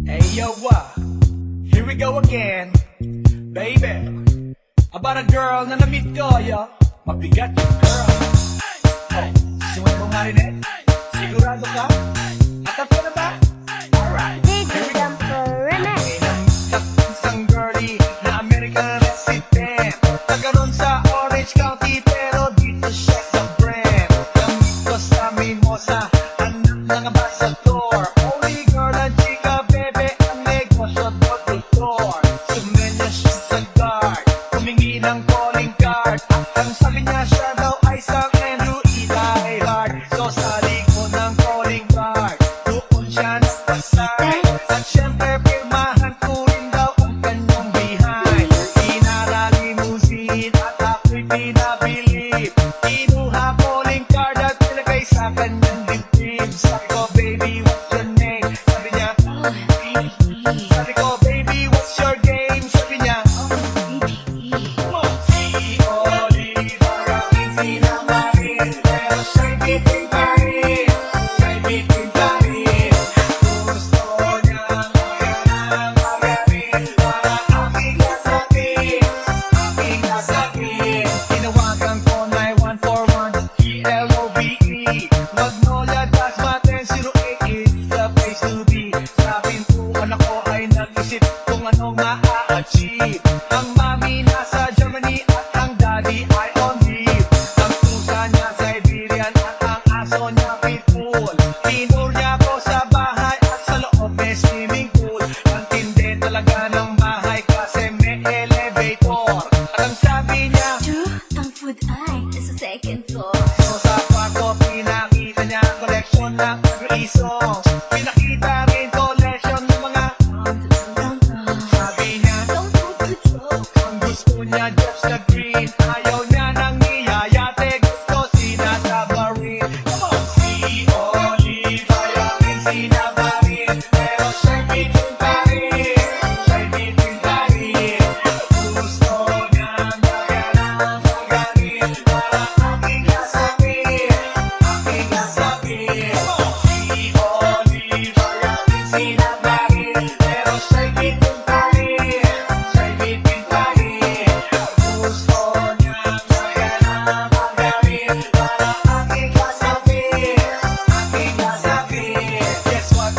Hey yo, here we go again, baby. About a girl na na-meet ko, yo. Mabigat yung girl. Oh, sumunod mo marinig? Sigurado ka? Natapos na ba? Alright, here we go. Isang girlie na American resident, nagkaroon sa Orange County pero dito siya sa Brent. Namit ko sa Mimosa, anak ng ambasador. Only girl ang chika, bebe, ang negosyo doktor. Sumenya siya sa guard, humingi ng calling card. Ang sabi niya siya daw ay San Andrew Eli Hard. So sa likod ng calling card, doon siya nagpasay. At syempre pirmahan ko rin daw ang kanyang behind. Sinara limousine at ako'y pinabilib. Kinuha calling card at nilagay sa kanyang dibdib. Sabi ko, baby, what's your name? Sabi niya, sabi ko, baby, what's your game? Sabi niya, si Oliver ang sinamarin, pero siya'y bitin pa rin. Siya'y bitin pa rin. Gusto niyang magandang magamin para aking nasakit, aking nasakit. Tinawagan ko 9141 GLOVE. Magnolia Dasmaten 08 is the place to be. Sa pintuan ako ay nag-isip kung anong ma-achieve. Ang mami nasa Germany at ang daddy ay on leave. Ang pusa niya Siberian at ang aso niya pitbull. Tinur niya ako sa bahay at sa loob may swimming pool. Ang tindi talaga ng bahay kasi may elevator. At ang sabi niya, Ang food ay nasa second floor. so sa kwarto pinakita niya ang collection ng agree songs. Pinakita rin collection ng mga sabi niya, Don't go to joke. ang gusto niya just the green. Ayaw niya nang niyayate, gusto sinatabarin. Come on! Si Oliver ang sinabarin, pero siya'y bitin pa rin. Siya'y bitin pa rin. Gusto niyang magalang magaling para aking nasakit, aking nasakit. Si Oliver ang sinabarin, pero siya'y bitin pa rin. Siya'y bitin pa rin. Gusto niyang magalang magaling para aking nasakit, aking nasakit. Guess what?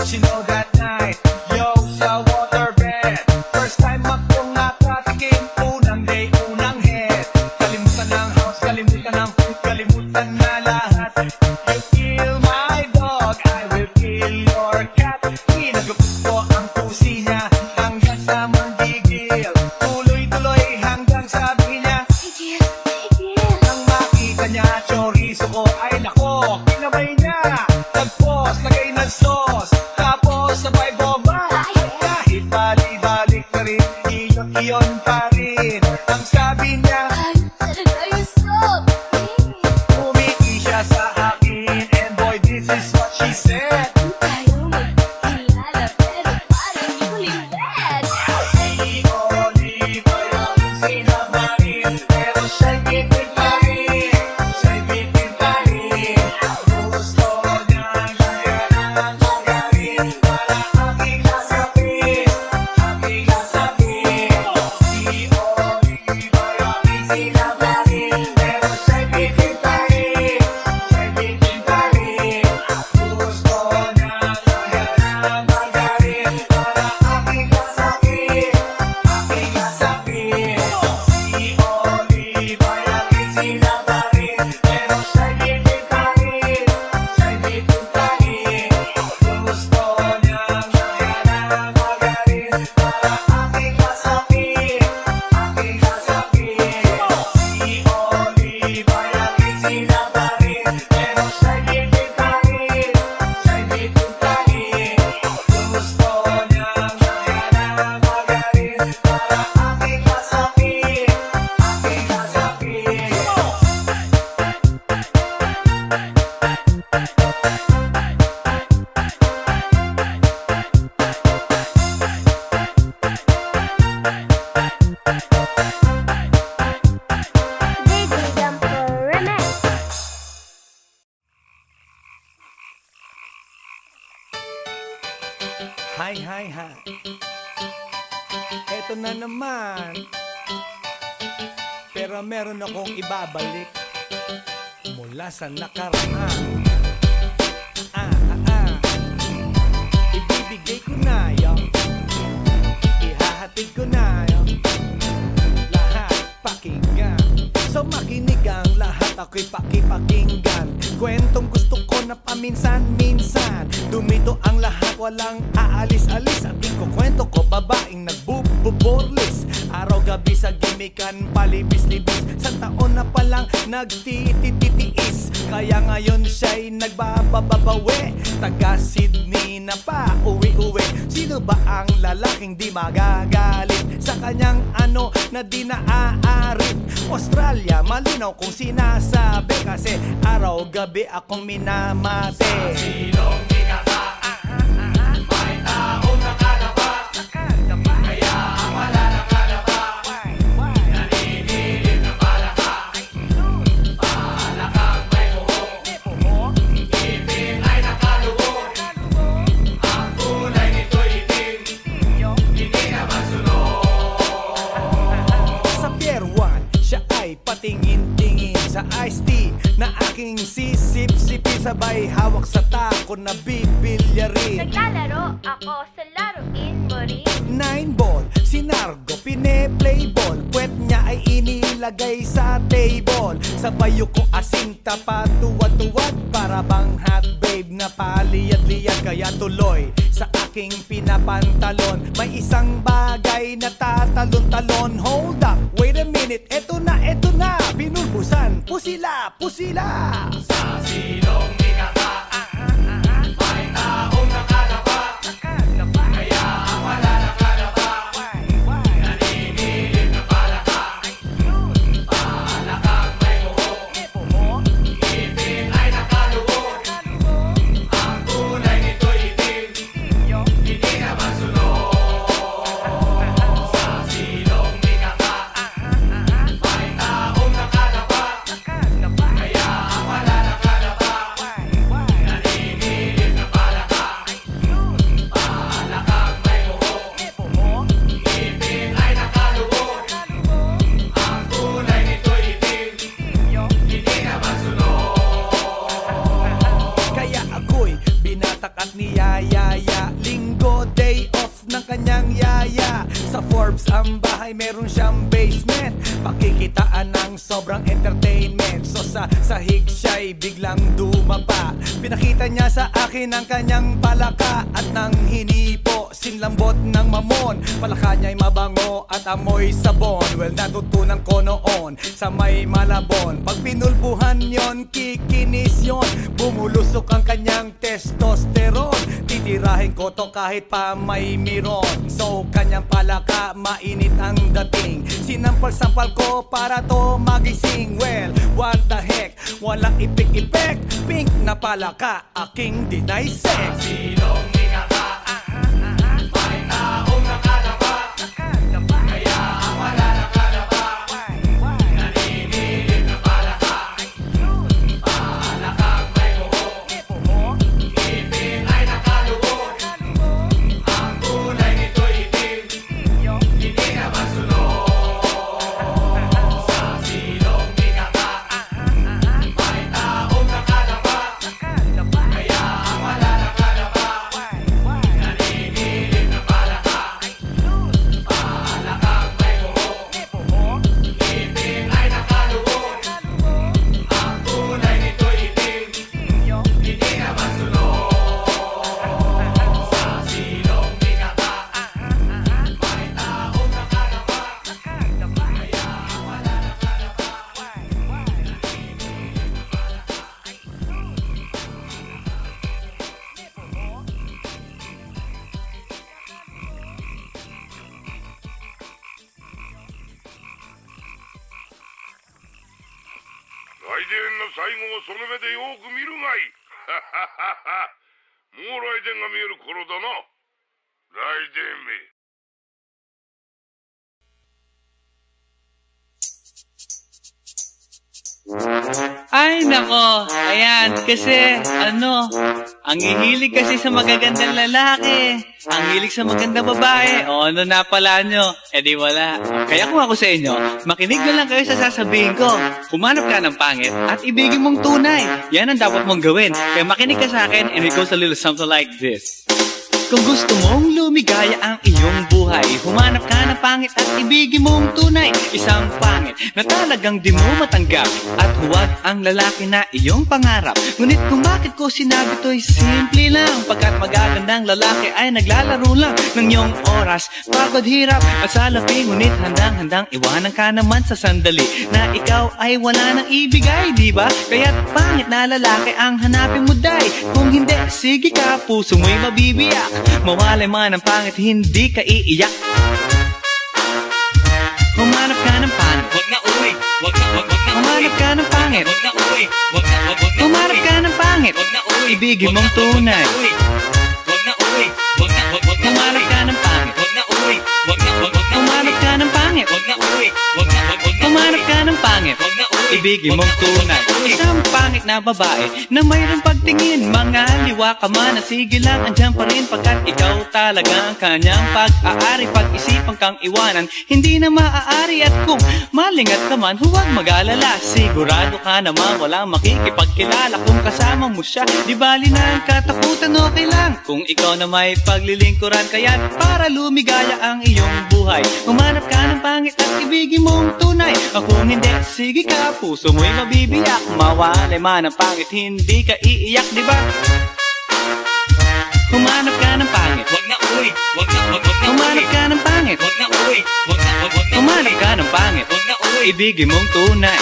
Hi, hi, hi. Eto na naman. Pero meron akong ibabalik mula sa nakaraan. Ibibigay ko na yun. Ihahatid ko na yun. Lahat pakinggan. So makinig ang lahat, ako'y pakipakinggan. Kwentong gusto ko na paminsan-minsan. Dumito ang lahat, walang aalis-alis. At ikukwento ko, babaeng nagbububorlis. Araw-gabi sa gimikan, palibis-libis. Sa taon na palang nagtititiis. Kaya ngayon siya'y nagbabababawi. Taga Sydney na pa, uwi-uwi. Sino ba ang lalaking di magagalit sa kanyang ano na di naaarit? Australia, malinaw kung sinasabi. Kasi araw-gabi akong minamate. Sa silong minaka, may taong nakalapa. Kaya ang wala nakalapa, naninilig na palaka. Palakang may buhok, ipin ay nakalubog. Ang kulay nito'y itim, hindi naman sunog. Sa Pier 1, siya ay patingin-tingin sa iced tea na aking sisip-sipin. Sabay hawak sa tako na bibilyarin. Naglalaro ako sa laruin mo rin. 9-ball, sinargo, pine-playball. Puwet niya ay inilagay sa table. Sabay ko asing tapat, tuwad-tuwad. Para bang hot babe na paliyad-liyad. Kaya tuloy sa aking pinapantalon. May isang bagay na tatalon-talon. Hold up, wait a minute, eto na, pinulbusan, pusila, pusila. Sa silong minaka, may taong nakalapa. Kaya ang wala nakalapa, naninilig na palaka. Palakang may buhok, ipin ay nakalubog. Ang kulay nito'y itim, hindi naman sunog. Sa silong minaka, may taong nakalapa. Kaya ang wala nakalapa, naninilig na palaka. Palakang may buhok, ipin ay nakalubog. Ang kulay nito'y itim, hindi naman sunog. Kaya ako'y binatak at niyayaya. Linggo, day off ng kanyang yaya. Sa Forbes ang bahay, meron siyang basement. Pakikitaan ng sobrang entertainment. So sa sahig siya'y biglang dumapa. Pinakita niya sa akin ang kanyang palaka. At nang hinipo, sinlambot ng mamon. Palaka niya'y mabango at amoy sabon. Well, natutunan ko noon sa may Malabon. Pag pinulbuhan yon, kikinis yon. Bumulusok ang kanyang testosterone. Titirahin ko to kahit pa may miron. So kanyang palaka, mainit ang dating. Sinampal-sampal ko para to magising. Well, what the heck, walang ipik-ipek. Pink na palaka, aking deny sex. Silong minaka, may taong nakalapa. Kaya ang wala nakalapa, naninilig na palaka. Palakang may buhok, ipin ay nakalubog. Ang kulay nito'y itim, hindi naman sunog. Sa silong minaka, may taong nakalapa. Kaya ang wala nakalapa, naninilig na palaka. Palakang may buhok, ipin ay nakalubog. Ang kulay nito'y itim, hindi naman sunog. Sa silong minaka, may taong nakalapa. Kaya ang wala nakalapa, naninilig na palaka.来電の最後をその目でよく見るがいい。もう来電が見える頃だな。来電め。Ay, nako. Ayan, kasi, Ang hihilig kasi sa magagandang lalaki, ang hilig sa magandang babae, o ano na pala nyo? Eh di wala. Kaya kung ako sa inyo, makinig na lang kayo sa sasabihin ko. Humanap ka ng pangit at ibigin mong tunay. Yan ang dapat mong gawin. Kaya makinig ka sa akin and it goes a little something like this. Kung gusto mong lumigaya ang iyong buhay, humanap ka ng pangit at ibigin mong tunay. Isang pangit na talagang di mo matanggap, at huwag ang lalaki na iyong pangarap. Ngunit kung bakit ko sinabi to'y simple lang, pagkat magagandang lalaki ay naglalaro lang ng iyong oras, pagod, hirap at salapi. Ngunit handang-handang iwanan ka naman sa sandali na ikaw ay wala nang ibigay, di ba? Kaya't pangit na lalaki ang hanapin mo, day. Kung hindi, sige ka, puso mo'y mabibiyak. Mawalay man ang pangit, hindi ka iiyak. Humanap ka ng pangit, Wag na uwi, wag na humanap ka ng pangit, Wag na uwi, wag na humanap ka ng pangit, Wag na uwi, ibigin mong tunay. Wag na uwi, wag na Humanap ka ng pangit, Wag na uwi, wag na humanap ka ng pangit, Wag na uwi, wag na humanap ka ng pangit, Wag na uwi, ibigin mong tunay. Isang pangit na babae na mayroong pagtingin, mga liwa ka man, sige lang, andyan pa rin, pagkat ikaw talaga ang kanyang pag-aari. Pag-isipan kang iwanan, hindi na maaari, at kung malingat ka man, huwag mag-alala. Sigurado ka naman walang makikipagkilala kung kasama mo siya. Di bali na ang katakutan, okay lang kung ikaw na may paglilingkuran. Kaya't para lumigaya ang iyong buhay, humanap ka ng pangit at ibigin mong tunay. Kung hindi, sige ka, puso mo'y mabibiyak. Mawalay man ang pangit, hindi ka iiyak, di ba? Humanap ka ng pangit, Wag na uwi, wag na humanap ka ng pangit, Wag na uwi, wag na humanap ka ng pangit, Wag na uwi, ibigin mong tunay.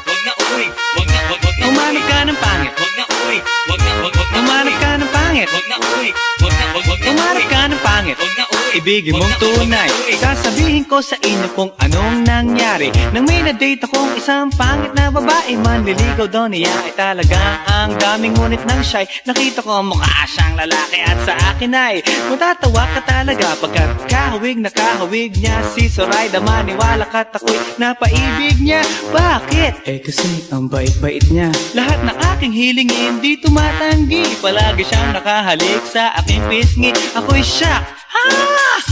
wag na uwi, wag na Humanap ka ng pangit, Wag na uwi, wag na humanap ka ng pangit, Wag na uwi, wag na humanap ka ng pangit, Wag na uwi, ibigin mong tunay. Sasabihin ko sa inyo kung anong nangyari nang may na-date akong isang pangit na babae. Manliligaw daw niya ay talagang ang daming, ngunit nang siya'y nakita ko mukha siyang lalaki, at sa akin ay matatawa ka talaga, pagkat kahawig na kahawig niya si Zoraida. Maniwala ka't ako'y napaibig niya. Bakit? Eh kasi ang bait-bait niya. Lahat ng aking hilingin di tumatanggi, palagi siyang nakahalik sa aking pisngi. Ako'y shock.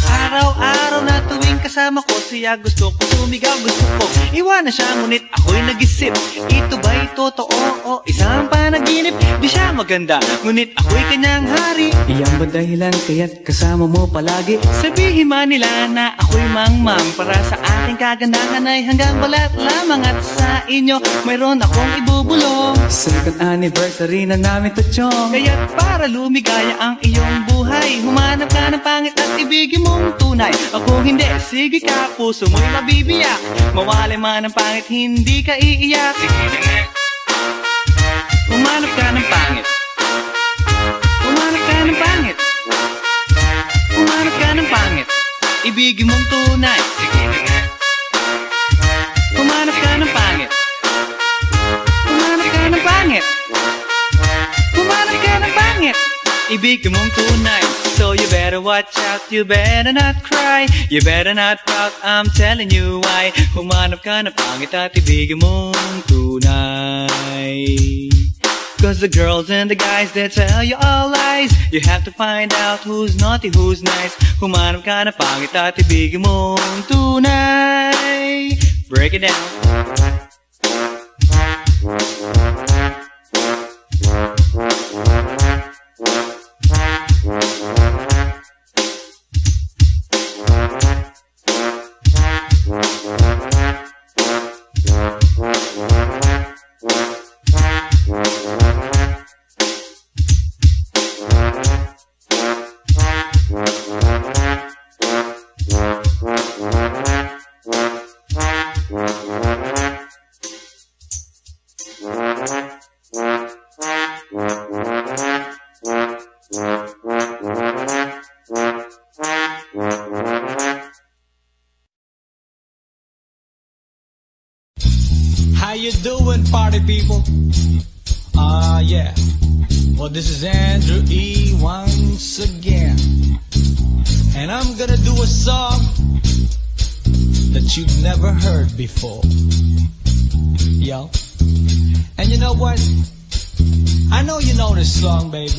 Araw-araw na tuwing kasama ko siya, gusto ko sumigaw, gusto ko iwanan siya, ngunit ako'y nag-isip, ito ba'y totoo o isang panaginip? Di siya maganda, ngunit ako'y kanyang hari. Iyan ba dahilan kaya't kasama mo palagi? Sabihin man nila na ako'y mangmang, para sa aking kagandahan ay hanggang balat lamang, at sa inyo mayroon akong ibubulong. Second anniversary na namin to, chong. Kaya't para lumigaya ang iyong buhay, humanap ka ng pangit at ibigin mong tunay. Kung hindi, sige ka, puso mo'y mabibiyak. Mawalay man ang pangit, hindi ka iiyak. Sige na nga. Humanap ka ng pangit, humanap ka ng pangit, humanap ka ng pangit, ibigin mong tunay. Sige na nga. Humanap ka ng pangit, humanap ka ng pangit, humanap ka ng pangit, ibigin mong tunay. So you better watch out, you better not cry, you better not pout, I'm telling you why. Humanap ka ng pangit at ibigin mong tunay. Cause the girls and the guys, they tell you all lies. You have to find out who's naughty, who's nice. Humanap ka ng pangit at ibigin mong tunay. Break it down. How you doing, party people? Yeah. Well, this is Andrew E. once again, and I'm gonna do a song that you've never heard before. Yo. And you know what? I know you know this song, baby,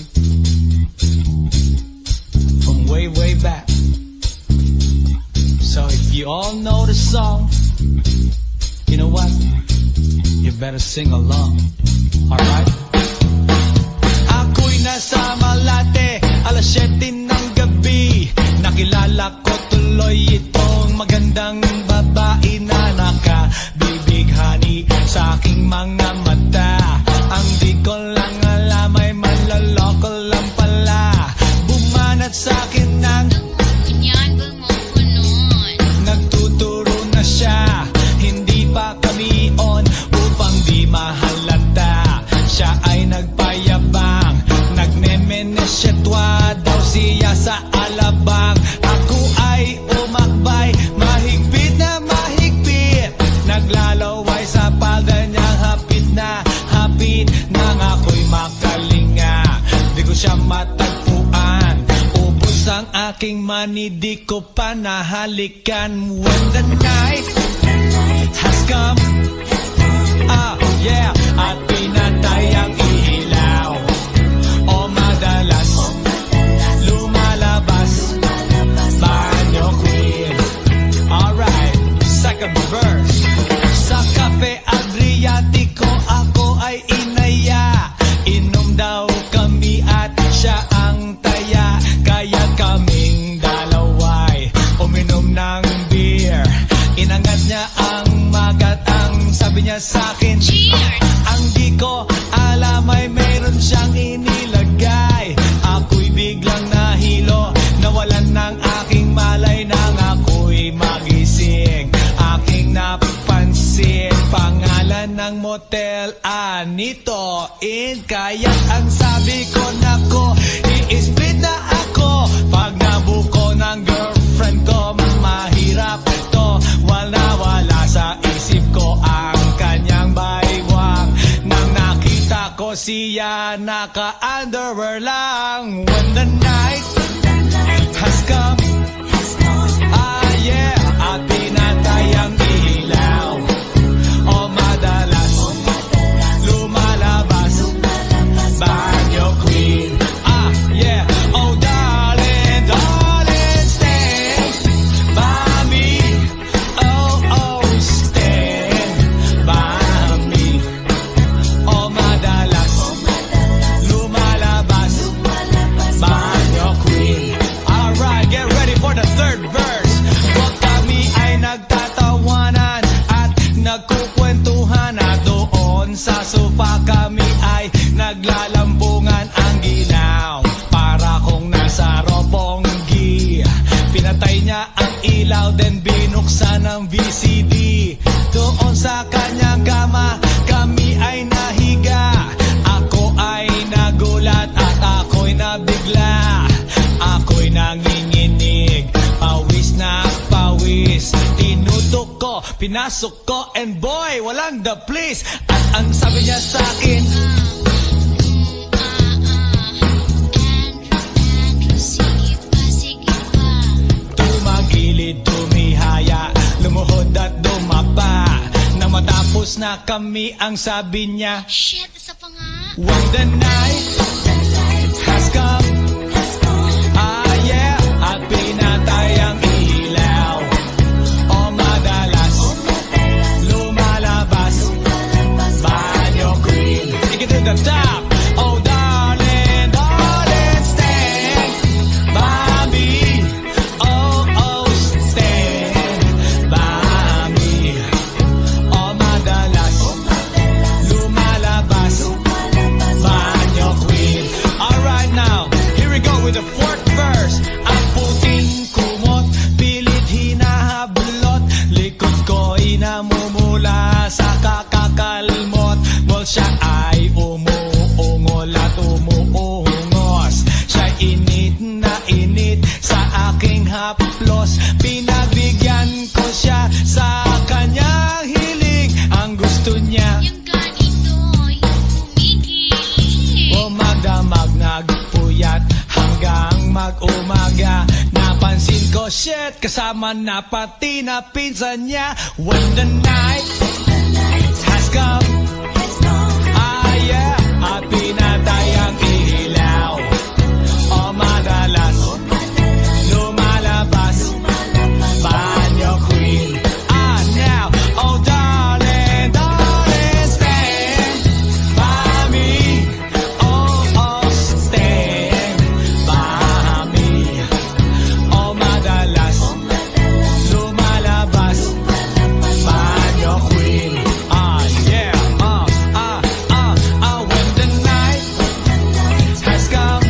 from way, way back. So if you all know the song, you know what? You better sing along. Alright? Ako'y nasa Malate, alas 7 ng gabi. Nakilala ko tuloy itong magandang babae na nakabibighani sa aking mga mata. Ang di ko lang alam ay manloloko lang pala. Bumanat sa akin ng nagtuturo na siya. Hindi pa kami on upang di mahalata. Siya ay nagpayabang, nagmemenesyetwa daw siya sa alabang. Ako ay umakbay, mahigpit na mahigpit. Naglalaway sa paganyang hapit na nang ako'y makalinga. Di ko siya matagpuan, ubos ang aking money, di ko pa nahalikan. When the night has come, yeah, at pinatay ang ilaw, o madalas lumalabas banyo queen. Alright, second verse. Sa Cafe Adriatico ako ay inaya. Inom daw kami at siya ang taya. Kaya kaming dalaway uminom ng beer. Inangat niya ang magat, ang sabi niya sa'kin, ang di ko alam ay meron siyang inilagay. Ako'y biglang nahilo, nawalan ng aking malay nang ako'y magising. Aking napansin, pangalan ng motel, Anito Inn. Kaya ang sabi ko, nako, i-split na ako. Pag nabuko ng girlfriend ko, mahirap to. Wala sa isip ko ang kanyang baywang. Nang nakita ko siya, naka-underwear lang. When the night has come, yeah, at pinatay ang ilaw, o madalas lumalabas banyo queen. Yeah, oh darling, darling, stand by me. Oh, stand by me. O madalas lumalabas banyo queen. Alright, get ready for the third verse. Huwag kami ay nagtatawanan at nagkukwentuhan, at doon sa sofa kami ay naglalambungan. Ang ginaw para kung nasa Roppongi. Pinatay niya ang ilaw, then binuksan ang VCD. Doon sa kanyang kama kami ay nahiga. Ako ay nagulat at ako'y nabigla. Ako'y nanginginig, pawis na pawis. Tinutok ko, pinasok ko, and boy, walang the please. At ang sabi niya sa akin, tumagilid, tumihaya, lumuhod at dumapa. Na matapos na kami, ang sabi niya, Shit, isa pa nga. when the night has come, yeah, at pinatay ang ilaw, o madalas lumalabas banyo queen. Take it to the top. Oh darling, darling, stand by me. Oh, stand by me. O madalas lumalabas banyo queen. Alright, now here we go with the fourth verse. Ang puting kumot, pilit hinahablot, likod ko'y namumula sa kakakalmot. Well, siya ay umuungol at umuungos. Siya init na init sa aking haplos. Pinagbigyan ko siya sa kanyang hiling. Ang gusto niya, Yung ganito, yung humigil. umagdamag, nagpuyat hanggang mag-umaga. Napansin ko, shit, kasama na pati na pinsan niya. When the night has come, yeah, at pinatay pinatay ang ilaw o madalas lumalabas banyo queen. Now, oh darling, darling, stand by me. Oh, stand by me. Oh madalas lumalabas banyo queen. Yeah, when the night has come,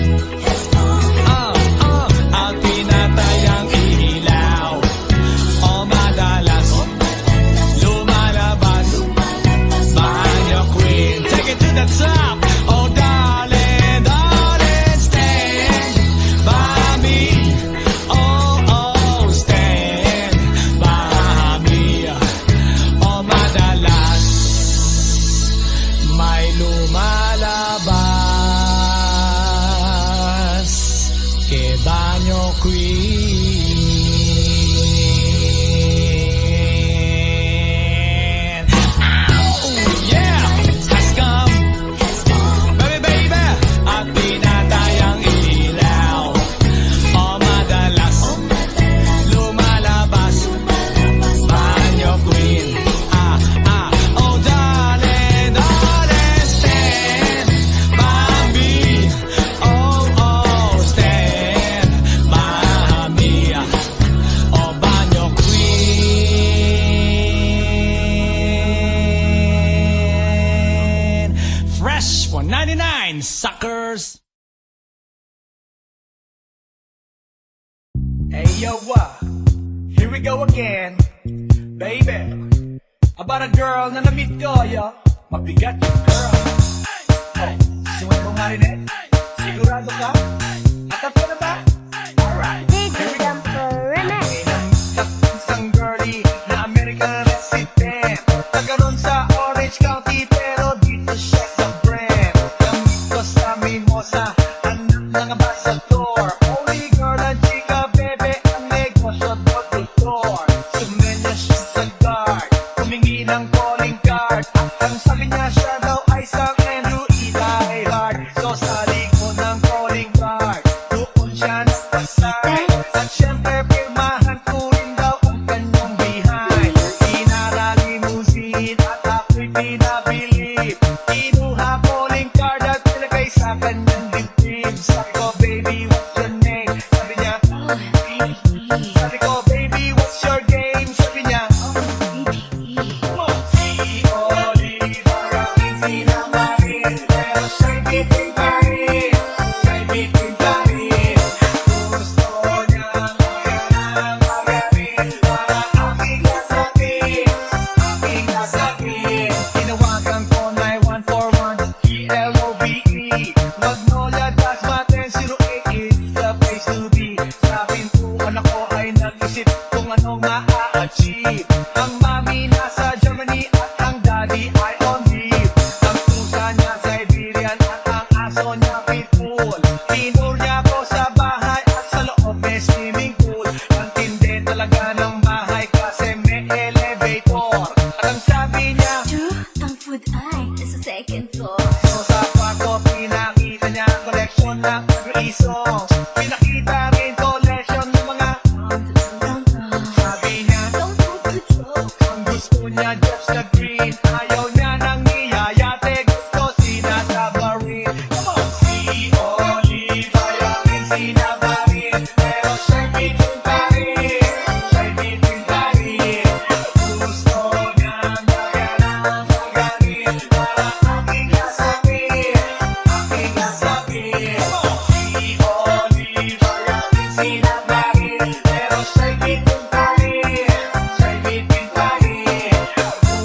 at pinatay ang ilaw o madalas lumalabas banyo queen. Take it to the top. Oh darling, darling, stand by me. Oh, stand by me. Oh madalas may lumalabas ke banyo queen. Oh yeah, has come, baby, at pinatay ang ilaw o madalas lumalabas banyo queen. Oh darling, darling, stand by me. Oh, stand by me. Oh banyo queen. Fresh 199, suckers. Hey yo, here we go again, baby. About a girl na na-meet ko, yo. Mabigat yung girl. Oh, sumunod mo nga rin eh. Sigurado ka? Atap ka na ba? Alright. DJ Jumper Remix. Isang girlie na American resident. Nagkaroon sa Orange County pero dito siya sa Brent. Namit ko sa Mimosa, anak ng ambassador. Holy girl ang chika, bebe, ang negosyo doktor. Sumenya siya sa guard, humingi ng calling card. Ang sabi niya siya daw ay San Andrew E. Diehard. So sa likod ng calling card, doon siya nagpasay. At syempre pirmahan ko rin daw ang kanyang behind. Sinara limousine at ako'y pinabilib. Kinuha calling card at nilagay sa kanyang dibdib. Sabi ko, baby, what's your name? Sabi niya, sabi ko, baby, what's your game? Sabi niya, si Oliver ang sinamarin. Pero siya'y bitin pa rin. Siya'y bitin pa rin. Gusto niyang magamin para aking nasakit. Aking nasakit. Tinawagan ko 9141 GLOVE. Magnolia Dasmaten 08 is the place to be. Sa pintuan ako ay nag-isip kung anong ma-achieve. Ang mami nasa Germany at ang daddy ay on leave. Ang pusa niya Siberian at ang aso niya pitbull. Tinur niya ako sa bahay at sa loob may swimming pool. Ang tindi talaga ng bahay kasi may elevator. At ang sabi niya, Ang food ay nasa second floor. so sa kwarto pinakita niya ang collection ng every songs. Pinakita rin collection ng mga sabi niya, ang gusto niya just the green. Ayaw niya nang niyayate, gusto sinasabarin. Come on! Si Oliver ang sinabarin. Pero siya'y bitin pa rin. Siya'y bitin pa rin. Gusto niyang maganan para aking nasakit. Aking nasakit. Si Oliver ang sinabarin. Pero siya'y bitin pa rin. Siya'y bitin pa rin.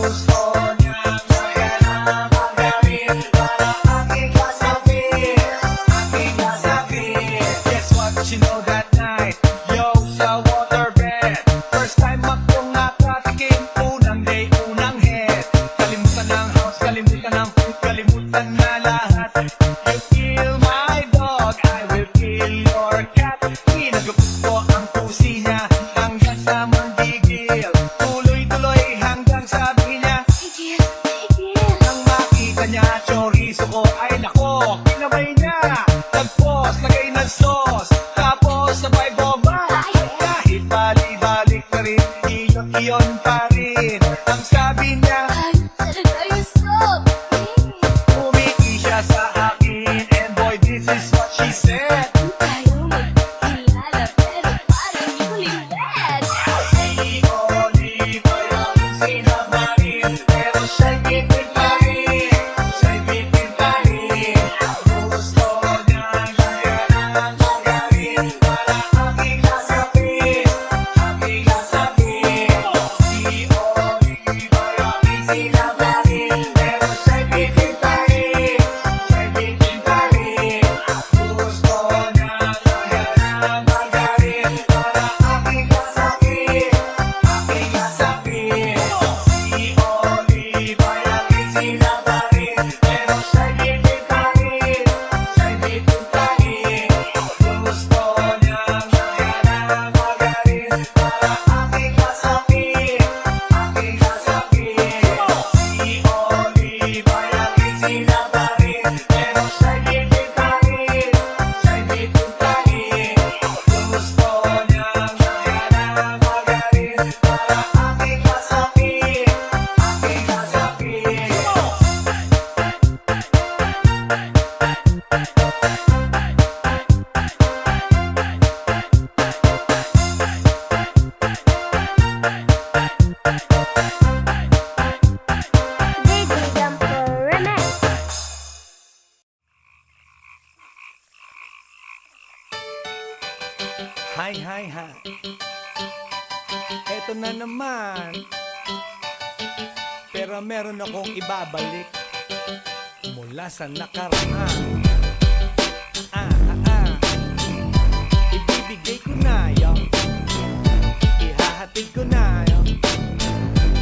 Gusto niyang maganan para aking nasakit. Aking nasakit. Guess what you know that night? Yo, sa waterbed. First time akong nakatikim. Unang day, unang head. Kalimutan ng house, kalimutan ng food, kalimutan na lahat. You kill my dog, I will kill your cat. Hinagupit ko ang pusi niya hanggang sa manggigil. Tuloy-tuloy hanggang sabi niya, nang makita niya chorizo ko ay nako, para aking nasabing, aking nasabing. Si Oli ay aking sinabarin, pero siya'y pipintahin, siya'y pipintahin. At gusto niyang maghanap magaling para aking nasabing, aking nasabing. Si Oli ay aking sinabarin, pero siya'y pipintahin, siya'y pipintahin. Gusto niyang maghanap magaling para aking nasabing, aking nasabing. Si Oli ay aking sinabarin, pero siya'y pipintahin, siya'y pipintahin. Gusto niyang maghanap magaling para aking nasabing, aking nasabing. Baby Jumper Remix. Hi, hi, hi. Eto na naman. Pero meron akong ibabalik mula sa nakaraan. Ibibigay ko na yun. Ihahatid ko na yun.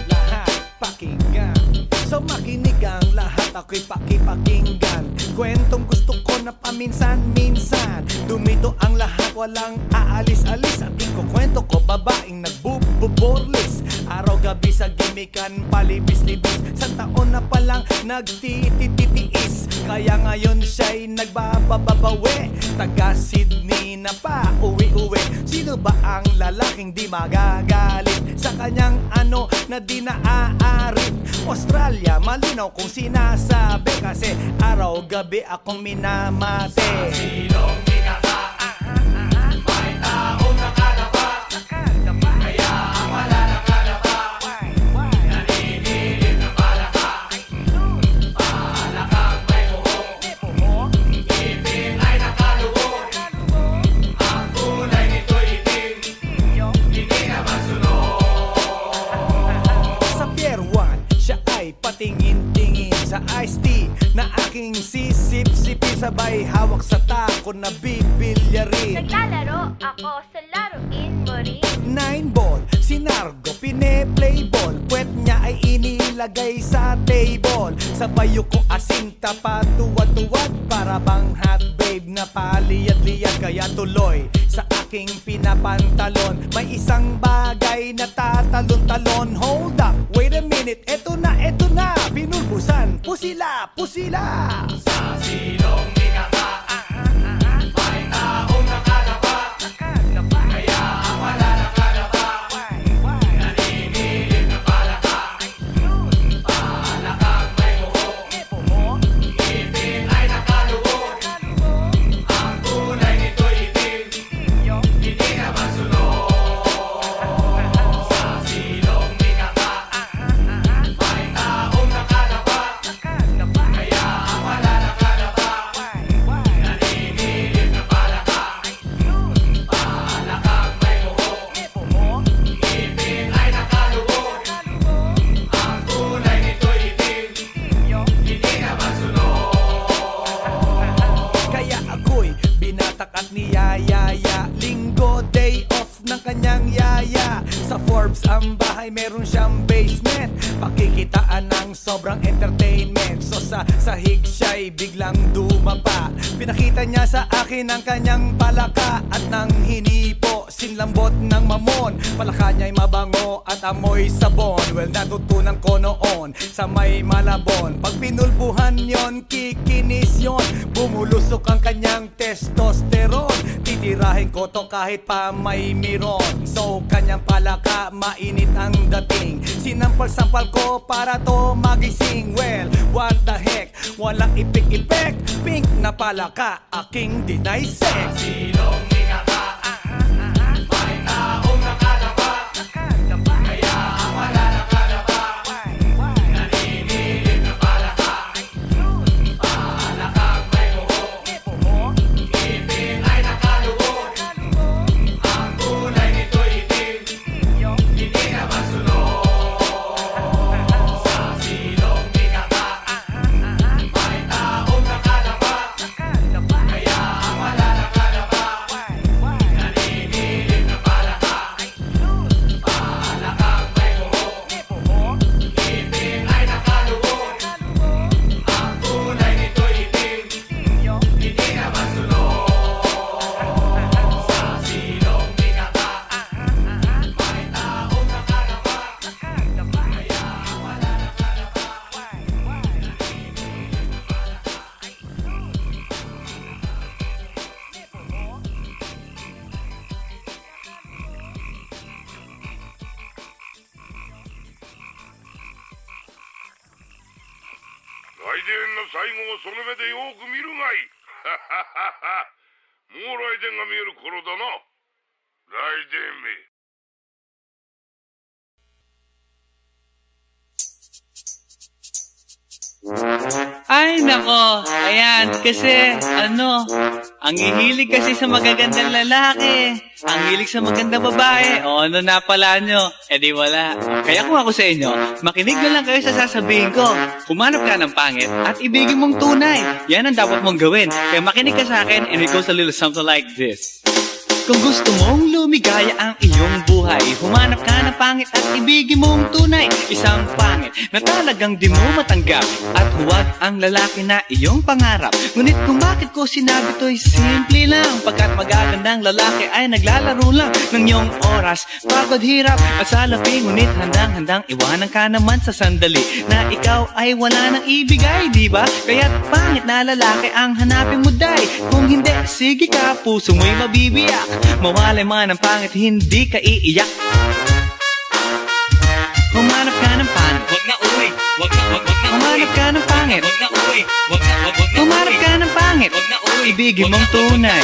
Lahat pakinggan. So makinig ang lahat, ako'y pakipakinggan. Kwentong gusto ko na paminsan-minsan. Dumito ang lahat, walang aalis-alis. At ikukwento ko, babaeng nagbububorlis. Araw-gabi sa gimikan, palibis-libis. Sa taon na palang nagtititiis. Kaya ngayon siya'y nagbababawi. Taga Sydney na pa, uwi-uwi. Sino ba ang lalaking di magagalit sa kanyang ano na di naaarit? Australia, malinaw kung sinasabi. Kasi araw-gabi akong minamate. Silong di ka ka, may taong nakalapa, kaya ang wala nakalapa, naninilig na palaka, palakang may buhok, ipin ay nakalubog, ang kulay nito'y itim, hindi naman sunog. Sa Pier 1, siya ay patingin-tingin sa iced tea na aking sisip-sipin. Sabay hawak sa tako na bibilyarin. Naglalaro ako sa laruin mo rin. 9-ball, sinargo, pine-play ball. Puwet niya ay inilagay sa table. Sabay ko asinta pa tuwad-tuwad. Para bang hot babe na paliyad-liyad. Kaya tuloy sa aking pinapantalon. May isang bagay na tatalon-talon. Hold up, wait a minute, eto na, pinulbusan, pusila, pusila. Sa silong di ka ka, may taong nakalapa, kaya ang wala nakalapa, naninilig na palaka, palakang may buhok, ipin ay nakalubog, ang kulay nito'y itim, hindi naman sunog. Sa silong di ka ka, may taong nakalapa, kaya ang wala nakalapa, naninilig na palaka, palakang may buhok, ipin ay nakalubog, ang kulay nito'y itim, hindi naman sunog. Kaya ako'y binatak at niyayaya. Linggo, day off ng kanyang yaya. Sa Forbes ang bahay, meron siyang basement. Pakikitaan ng sobrang entertainment. So sa sahig siya'y biglang dumapa. Pinakita niya sa akin ang kanyang palaka. At nang hinipo, sinlambot ng mamon. Palaka niya'y mabango at amoy sabon. Well, natutunan ko noon sa may Malabon. Pag pinulbuhan yon, kikinis yon. Bumulusok ang kanyang testosterone. Titirahin ko to kahit pa may miron. So kanyang palaka, mainit ang dating. Sinampal-sampal ko para to magising. Well, what the heck, walang ipik-ipek. Pink na palaka, aking dinaysek. Silong di ka ka, may taong nakalapa, kaya ang wala nakalapa, naninilig na palaka, palakang may buhok, ipin ay nakalubog, 電の最後をその目でよく見るがいい。もう雷電が見える頃だな。雷電め。Ay, nako. Ayan, kasi, ang hihilig kasi sa magagandang lalaki. Ang hilig sa magandang babae. O, ano na pala nyo? Eh di wala. Kaya kung ako sa inyo, makinig na lang kayo sa sasabihin ko. Humanap ka ng pangit at ibigin mong tunay. Yan ang dapat mong gawin. Kaya makinig ka sa akin and it goes a little something like this. Kung gusto mong lumigaya ang iyong buhay, humanap ka ng pangit at ibigin mong tunay. Isang pangit na talagang di mo matanggap, at huwag ang lalaki na iyong pangarap. Ngunit kung bakit ko sinabi to'y simple lang, pagkat magagandang lalaki ay naglalaro lang ng iyong oras, pagod, hirap at salapi. Ngunit handang-handang iwanan ka naman sa sandali na ikaw ay wala nang ibigay, di ba? Kaya't pangit na lalaki ang hanapin mo, day. Kung hindi, sige ka, puso mo'y mabibiyak. Mawalay man ang pangit, hindi ka iiyak. Humanap ka ng pangit. Wag na uwi. Wag na Humanap ka ng pangit. Wag na uwi. Wag na Humanap ka ng pangit. Wag na uwi. Ibigin mong tunay.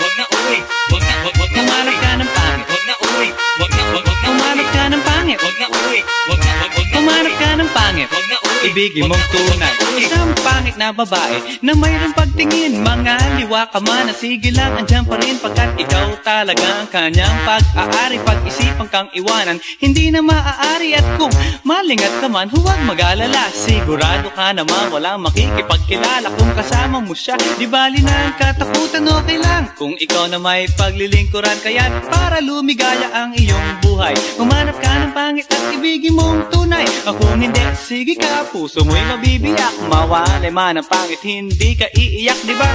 Wag na uwi. Wag na Humanap ka ng pangit. Wag na uwi. Wag na Humanap ka ng pangit. Wag na uwi. Wag na Humanap ka ng pangit. Wag na uwi. Ibigin mong tunay. Isang pangit na babae na mayroong pagtingin, mga liwa ka man, sige lang, andyan pa rin, pagkat ikaw talaga ang kanyang pag-aari. Pag-isipan kang iwanan, hindi na maaari. At kung malingat ka man, huwag mag-alala, sigurado ka naman walang makikipagkilala kung kasama mo siya. Di bali na ang katakutan, okay lang kung ikaw na may paglilingkuran. Kaya't para lumigaya ang iyong buhay, humanap ka ng pangit at ibigin mong tunay. Kung hindi, sige ka, puso mo'y mabibiyak. Mawalay man ang pangit, hindi ka iiyak, di ba?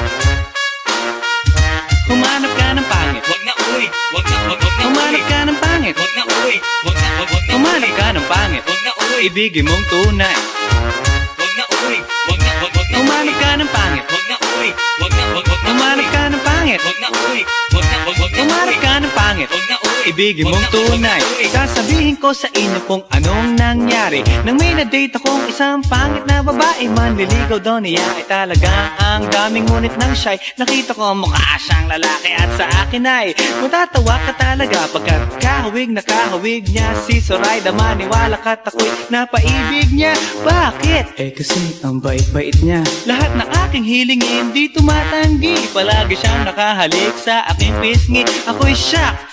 Humanap ka ng pangit. Wag na uwi. Wag na Humanap ka ng pangit. Wag na uwi. Wag na Humanap ka ng pangit. Wag na uwi. Ibigin mong tunay. Wag na uwi. Wag na Humanap ka ng pangit. Wag na uwi. Wag na Humanap ka ng pangit. Wag na uwi. Wag na Humanap ka ng pangit. Wag na uwi. Ibigin mong tunay. Sasabihin ko sa inyo kung anong nangyari nang may na-date akong isang pangit na babae. Manliligaw daw niya ay talagang ang daming, ngunit nang siya'y nakita ko mukha siyang lalaki, at sa akin ay matatawa ka talaga pagkat kahawig na kahawig niya si Zoraida. Maniwala ka't ako'y napaibig niya. Bakit? Eh kasi ang bait-bait niya. Lahat ng aking hilingin di tumatanggi. Palagi siyang nakahalik sa aking pisngi. Ako'y shock.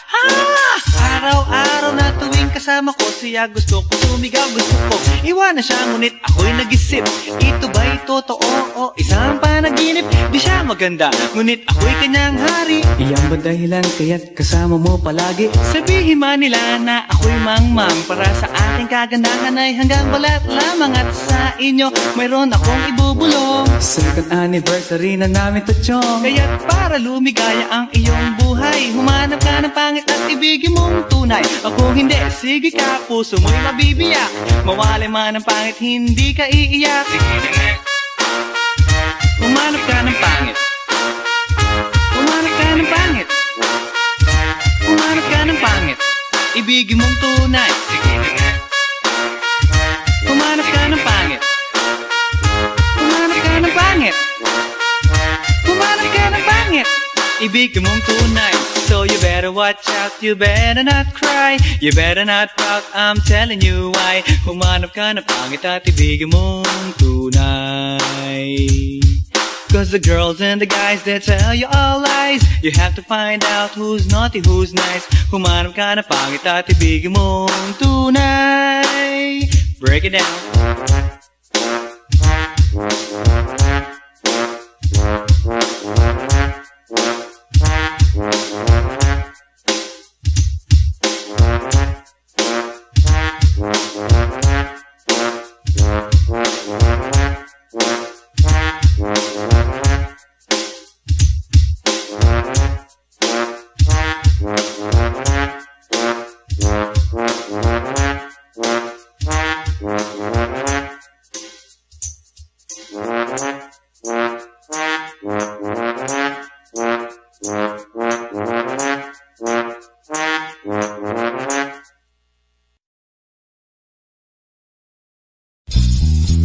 Araw-araw na tuwing kasama ko siya, gusto ko sumigaw, gusto ko iwanan siya, ngunit ako'y nag-isip, ito ba'y totoo o isang panaginip? Di siya maganda, ngunit ako'y kanyang hari. Iyan ba dahilan kaya't kasama mo palagi? Sabihin man nila na ako'y mangmang, para sa aking kagandahan ay hanggang balat lamang. At sa inyo mayroon akong ibubulong. Second anniversary na namin to, chong. Kaya't para lumigaya ang iyong buhay, humanap ka ng pangit at ibigin mong tunay. Kung hindi, sige ka, puso mo'y mabibiyak. Mawalay man ang pangit, hindi ka iiyak. Sige na nga. Humanap ka ng pangit. Humanap ka ng pangit. Humanap ka ng pangit. Ibigin mong tunay. Sige na nga. Humanap ka ng pangit. Humanap ka ng pangit. Humanap ka ng pangit. Ibigin mong tunay. So you better watch out, you better not cry, you better not pout, I'm telling you why. Humanap ka ng pangit at ibigin mong tunay. Cause the girls and the guys, they tell you all lies. You have to find out who's naughty, who's nice. Humanap ka ng pangit at ibigin mong tunay. Break it down.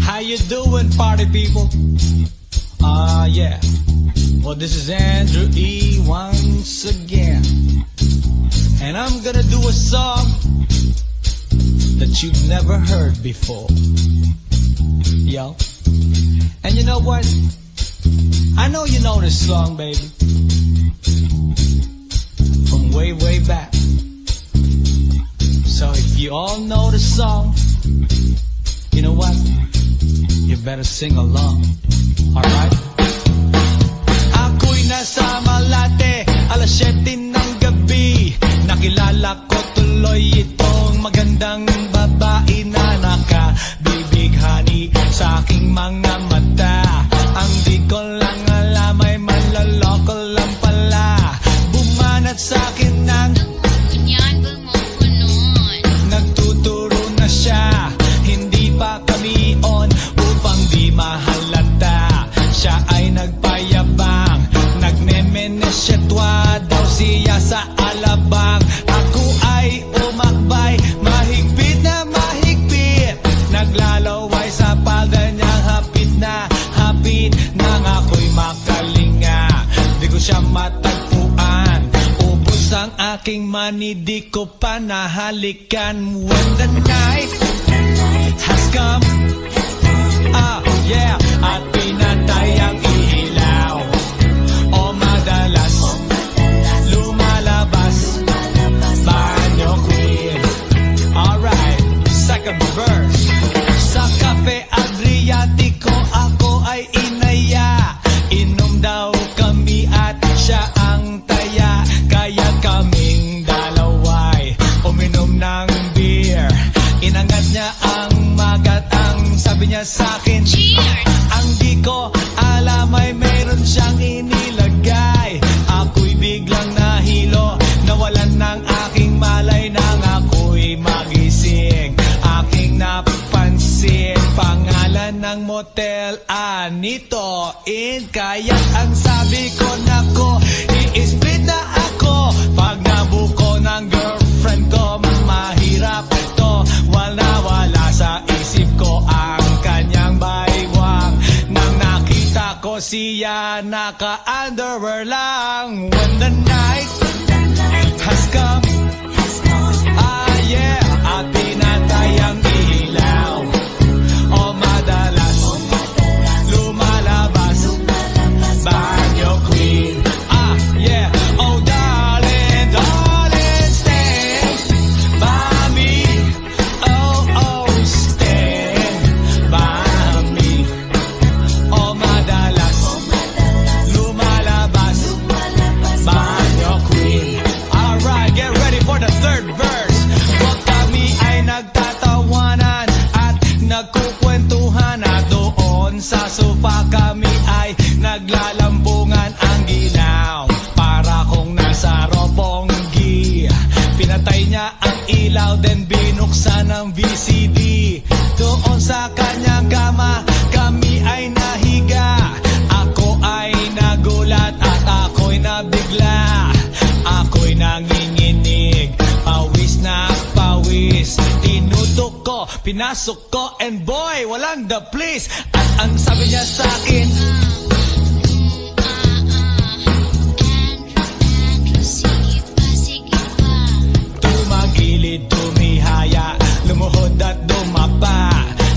How you doing? Listen, party people. Yeah. Well, this is Andrew E. once again. And I'm gonna do a song that you've never heard before. Yo. And you know what? I know you know this song, baby. From way, way back. So if you all know the song, you know what? You better sing along. Alright? Ako'y nasa Malate, alas 7 ng gabi. Nakilala ko tuloy itong magandang babae na nakabibighani sa aking mga mata. Ang di ko lang alam ay manloloko lang pala. Bumanat sa akin ng nagtuturo na siya. Hindi pa kami on upang di mahalata. Siya ay nagpayabang, nagmemenesyetwa daw siya sa alabang. Ako ay umakbay, mahigpit na mahigpit. Naglalaway sa paganyang hapit na hapit. Nang ako'y makalinga, di ko siya matagpuan. Ubus ang aking money, di ko pa nahalikan. When the night has come, yeah, at pinatay ang ilaw. O madalas lumalabas banyo queen. Alright, second verse. Sa Cafe Adriatico ako ay inaya. Inom daw kami at siya ang taya. Kaya kaming dalaway uminom ng beer. Inangat niya ang magat, ang sabi niya sa'kin, ang di ko alam ay meron siyang inilagay. Ako'y biglang nahilo, nawalan ng aking malay. Nang ako'y magising, aking napansin pangalan ng motel, Anito Inn. Kaya ang sabi ko, nako, i-split na ako. Pag nabuko ng girlfriend ko, mahirap to. Wala sa isip ko ang kanyang baywang. Nang nakita ko siya, naka-underwear lang. When the night has come, yeah, at pinatay ang ilaw. O madalas lumalabas banyo queen. Yeah, oh darling, darling, stand by me. Oh, stand by me. O madalas lumalabas banyo queen. Alright, get ready for the third verse. Huwag kami ay nagtatawanan at nagkukwentuhan, at doon sa sofa kami ay naglalambungan. Ang ginaw para kung nasa Roppongi. Pinatay niya ang ilaw, then binuksan ang VCD. Doon sa kanyang kama kami ay nahiga. Ako ay nagulat at ako'y nabigla. Ako'y nanginginig, pawis na pawis. Tinutok ko, pinasok ko, and boy, walang the place. At ang sabi niya sa akin, tumagilid, tumihaya, lumuhod at dumapa.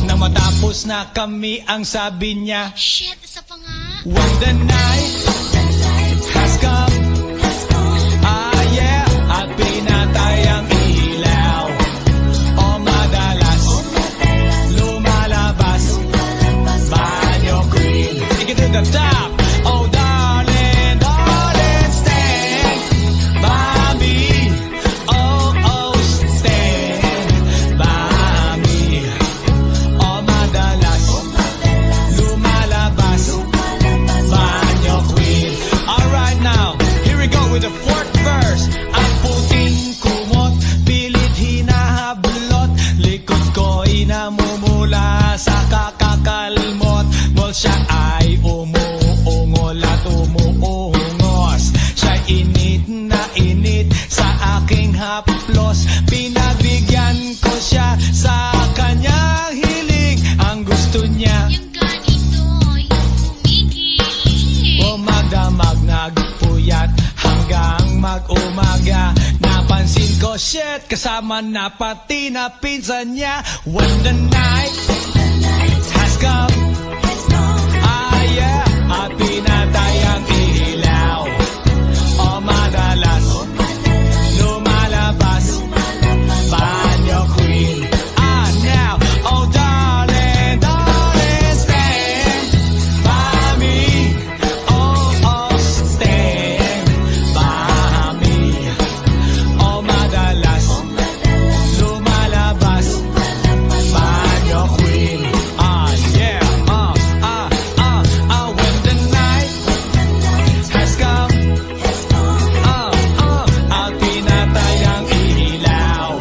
Na matapos na kami, ang sabi niya, Shit, isa pa nga. when the night has come, yeah, at pinatay ang ilaw. O madalas lumalabas banyo queen. Take it to the top. Oh darling, darling, stand by me. Oh, stand by me. O madalas lumalabas banyo queen. Alright, now here we go with the fourth verse. Ang puting kumot, pilit hinahablot. Likod ko'y namumula sa kakakalmot. Well, siya ay umuungol at umuungos. Siya'y init na init sa aking haplos. Pinabigyan ko siya sa kanyang hiling. Ang gusto niya, Yung umaga. Napansin ko, shit, kasama na pati na pinsan niya. When the night has come, ah yeah, at pinatay ang ilaw. O madalas lumalabas banyo queen. Ah now, oh darling, darling, stand by me. Oh, stand by me. O madalas lumalabas banyo queen. Ah yeah, when the night has come, at pinatay ang ilaw.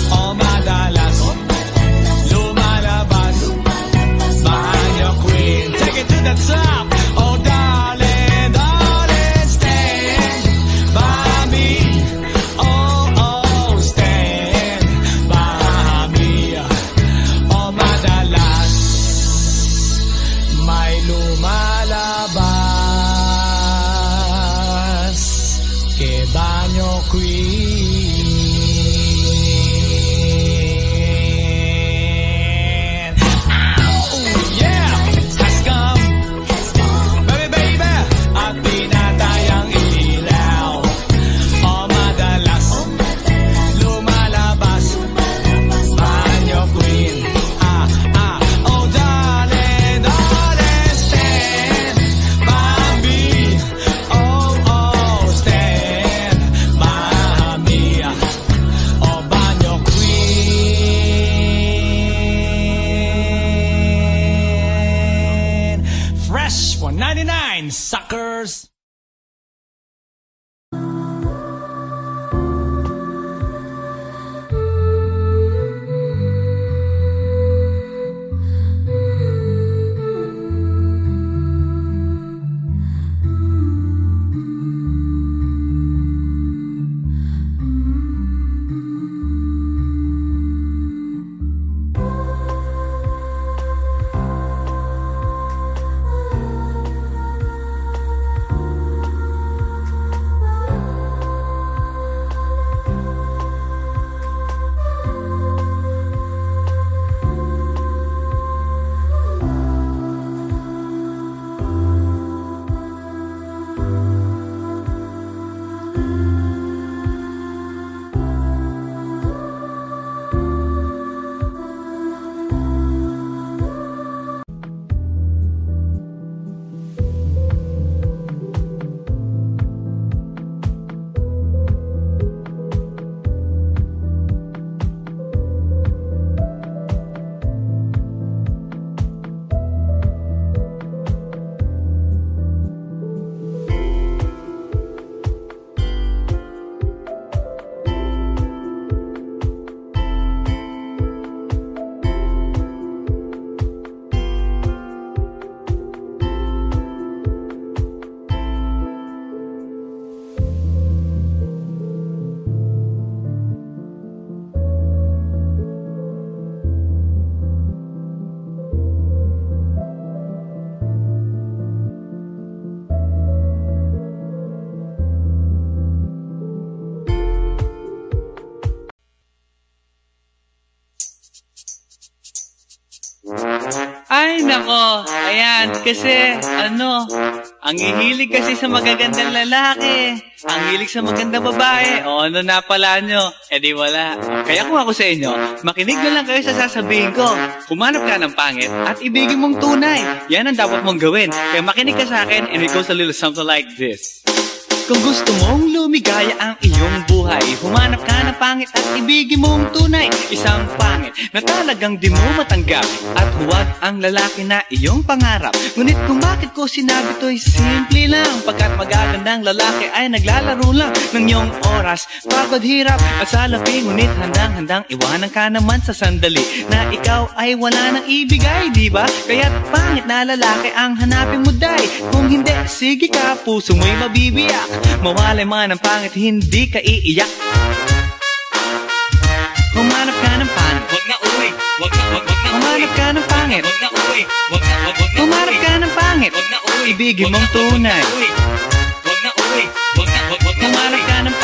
O madalas lumalabas banyo queen. Take it to the top. Oh darling, darling, stand by me. Oh, stand by me. O madalas may lumalabas kay banyo queen. Oh yeah, has come, baby, baby, at pinatay ang ilaw. O madalas lumalabas banyo queen. Oh darling, darling, stand by me. Oh, stand by me. O banyo queen. Fresh 199, suckers. Ay, nako. Ayan, kasi, ang hihilig kasi sa magagandang lalaki. Ang hilig sa magandang babae. O, ano na pala nyo? Eh di wala. Kaya kung ako sa inyo, makinig na lang kayo sa sasabihin ko. Humanap ka ng pangit at ibigin mong tunay. Yan ang dapat mong gawin. Kaya makinig ka sa akin and it goes a little something like this. Kung gusto mong lumigaya ang iyong buhay, humanap ka ng pangit at ibigin mong tunay. Isang pangit na talagang di mo matanggap, at huwag ang lalaki na iyong pangarap. Ngunit kung bakit ko sinabi to'y simple lang, pagkat magagandang lalaki ay naglalaro lang ng iyong oras, pagod, hirap at salapi. Ngunit handang-handang iwanan ka naman sa sandali na ikaw ay wala nang ibigay, diba? Kaya't pangit na lalaki ang hanapin mo, day. Kung hindi, sige ka, puso mo'y mabibiyak. Mawalay man ang pangit, hindi ka iiyak. Humanap ka ng pangit, wag na uwi. Humanap ka ng pangit, wag na uwi. Humanap ka ng pangit, wag na uwi. Ibigin mong tunay, wag na uwi. Humanap ka ng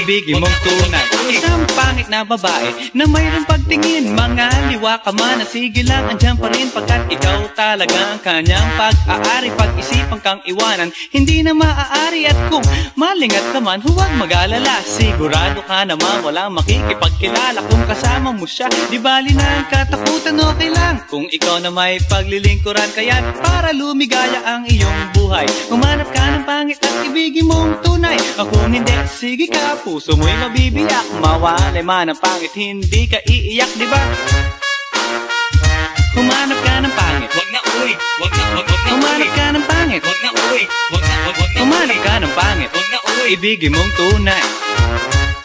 ibigin mong tunay. Isang pangit na babae na mayroong pagtingin. Mga liwa ka man na sige lang, andyan pa rin pagkat ikaw talaga ang kanyang pag-aari. Pag-isipan kang iwanan, hindi na maaari. At kung malingat ka man, huwag mag-alala. Sigurado ka naman walang makikipagkilala kung kasama mo siya. Di bali na ang katakutan, okay lang kung ikaw na may paglilingkuran. Kaya't para lumigaya ang iyong buhay, humanap ka ng pangit at ibigin mong tunay. Kung hindi, sige ka, puso mo'y mabibiyak. Mawalay man ang pangit, hindi ka iiyak, di ba? Humanap ka ng pangit, wag na uy, wag na humanap ka ng pangit, wag na uy, wag na humanap ka ng pangit, wag na uy, ibigin mong tunay.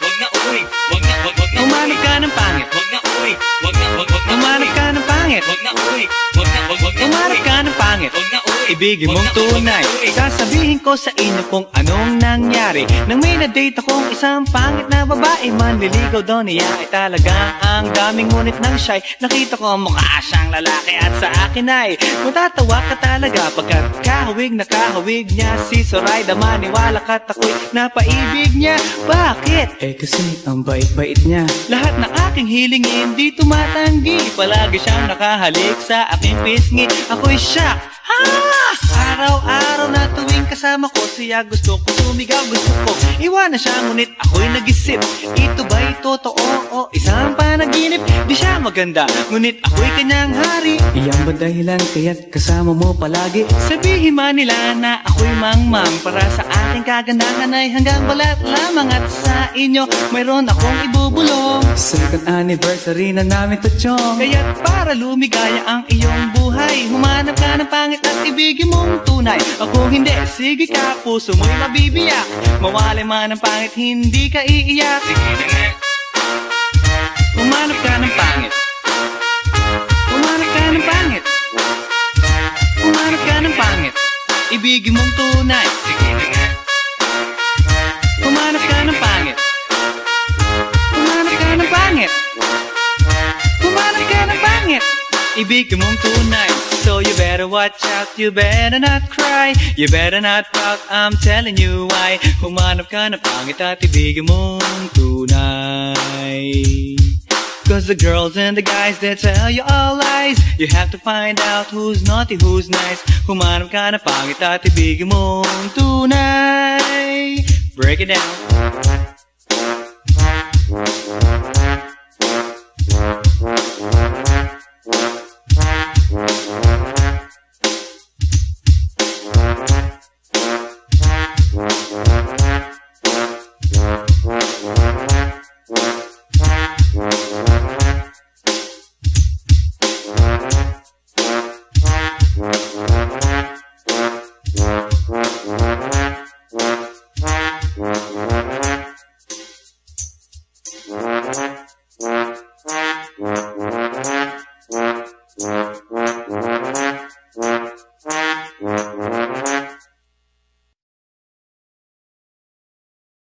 Wag na uy, wag na humanap ka ng pangit, wag na uy, wag na humanap ka ng pangit, wag na uy, wag na humanap ka ng pangit, wag na uy, ibigin mong tunay. Sasabihin ko sa inyo kung anong nangyari nang may na-date akong isang pangit na babae. Manliligaw daw niya ay talaga ang daming ngunit ng shy. Nakita ko mukha siyang lalaki at sa akin ay matatawa ka talaga pagkat kahawig na kahawig niya si Zoraida. Maniwala ka't ako'y napaibig niya. Bakit? Eh kasi ang bait-bait niya. Lahat ng aking hilingin di tumatanggi. Palagi siyang nakahalik sa aking pisngi. Ako'y shock. Araw-araw na tuwing kasama ko siya, gusto ko sumigaw, gusto ko iwanan siya, ngunit ako'y nag-isip, ito ba'y totoo o isang panaginip? Di siya maganda, ngunit ako'y kanyang hari. Iyan ba dahilan kaya't kasama mo palagi? Sabihin man nila na ako'y mangmang, para sa aking kagandahan ay hanggang balat lamang. At sa inyo mayroon akong ibubulong. Second anniversary na namin to, chong. Kaya't para lumigaya ang iyong buhay, humanap ka ng pangit at ibigin mong tunay. Kung hindi, sige ka, puso mo'y mabibiyak. Mawalay man ang pangit, hindi ka iiyak. Sige na nga. Humanap ka ng pangit. Humanap ka ng pangit. Humanap ka ng pangit, ibigin mong tunay. Sige na nga. Humanap ka ng pangit. Humanap ka ng pangit. Humanap ka ng pangit, ibigin mong tunay. So you better watch out, you better not cry, you better not pout, I'm telling you why. Humanap ka ng pangit at ibigin mong tunay. Cause the girls and the guys, they tell you all lies. You have to find out who's naughty, who's nice. Humanap ka ng pangit at ibigin mong tunay. Break it down.